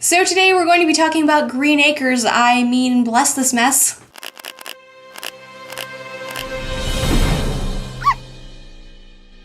So today we're going to be talking about Green Acres, bless this mess.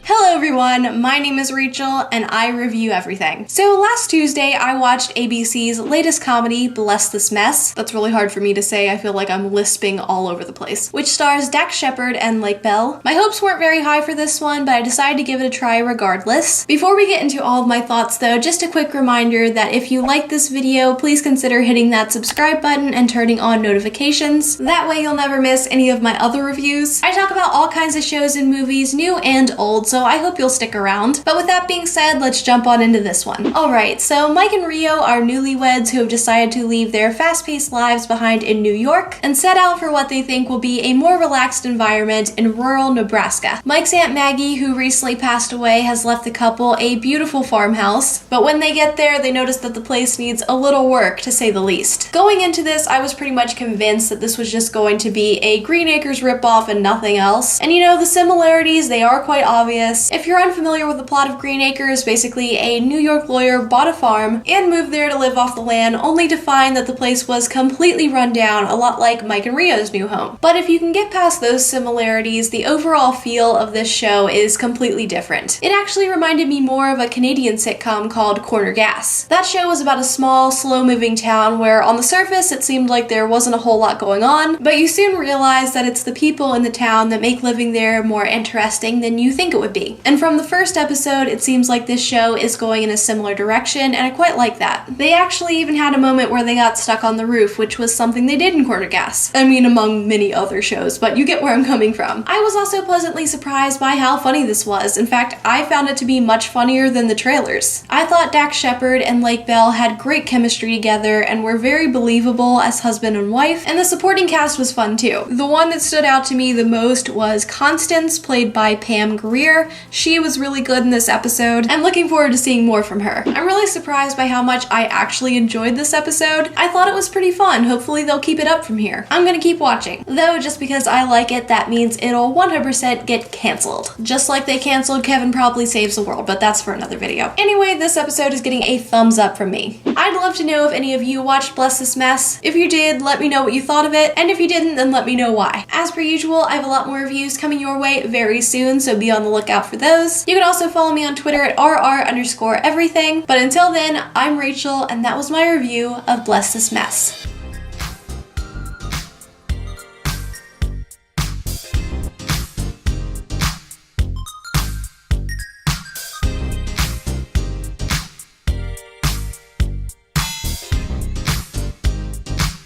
Hello everyone, my name is Rachel and I review everything. So last Tuesday I watched ABC's latest comedy, Bless This Mess. That's really hard for me to say, I feel like I'm lisping all over the place. Which stars Shepard and Lake Bell. My hopes weren't very high for this one, but I decided to give it a try regardless. Before we get into all of my thoughts though, just a quick reminder that if you like this video, please consider hitting that subscribe button and turning on notifications. That way you'll never miss any of my other reviews. I talk about all kinds of shows and movies, new and old, so I hope you'll stick around. But with that being said, let's jump on into this one. Alright, so Mike and Rio are newlyweds who have decided to leave their fast-paced lives behind in New York and set out for what they think will be a more relaxed environment in rural Nebraska. Mike's Aunt Maggie, who recently passed away, has left the couple a beautiful farmhouse, but when they get there, they notice that the place needs a little work, to say the least. Going into this, I was pretty much convinced that this was just going to be a Green Acres ripoff and nothing else. And you know, the similarities, they are quite obvious. If you're unfamiliar with the plot of Green Acres, basically a New York lawyer bought a farm and moved there to live off the land, only to find that the place was completely run down, a lot like Mike and Rio's new home. But if you can get past those similarities, the overall feel of this show is completely different. It actually reminded me more of a Canadian sitcom called Corner Gas. That show was about a small, slow-moving town where on the surface it seemed like there wasn't a whole lot going on, but you soon realize that it's the people in the town that make living there more interesting than you think it would be. And from the first episode, it seems like this show is going in a similar direction, and I quite like that. They actually even had a moment where they got stuck on the roof, which was something they did in Corner Gas. I mean, among many other shows, but you get where I'm coming from. I was also pleasantly surprised by how funny this was. In fact, I found it to be much funnier than the trailers. I thought Shepard and Lake Bell had great chemistry together and were very believable as husband and wife, and the supporting cast was fun too. The one that stood out to me the most was Constance, played by Pam Grier. She was really good in this episode. I'm looking forward to seeing more from her. I'm really surprised by how much I actually enjoyed this episode. I thought it was pretty fun. Hopefully they'll keep it up from here. I'm gonna keep watching. Though just because I like it, that means it'll 100% get canceled. Just like they canceled Kevin Probably Saves the World, but that's for another video. Anyway, this episode is getting a thumbs up from me. I'd love to know if any of you watched Bless This Mess. If you did, let me know what you thought of it, and if you didn't, then let me know why. As per usual, I have a lot more reviews coming your way very soon, so be on the lookout for those. You can also follow me on Twitter at rr_everything. But until then, I'm Rachel, and that was my review of Bless This Mess.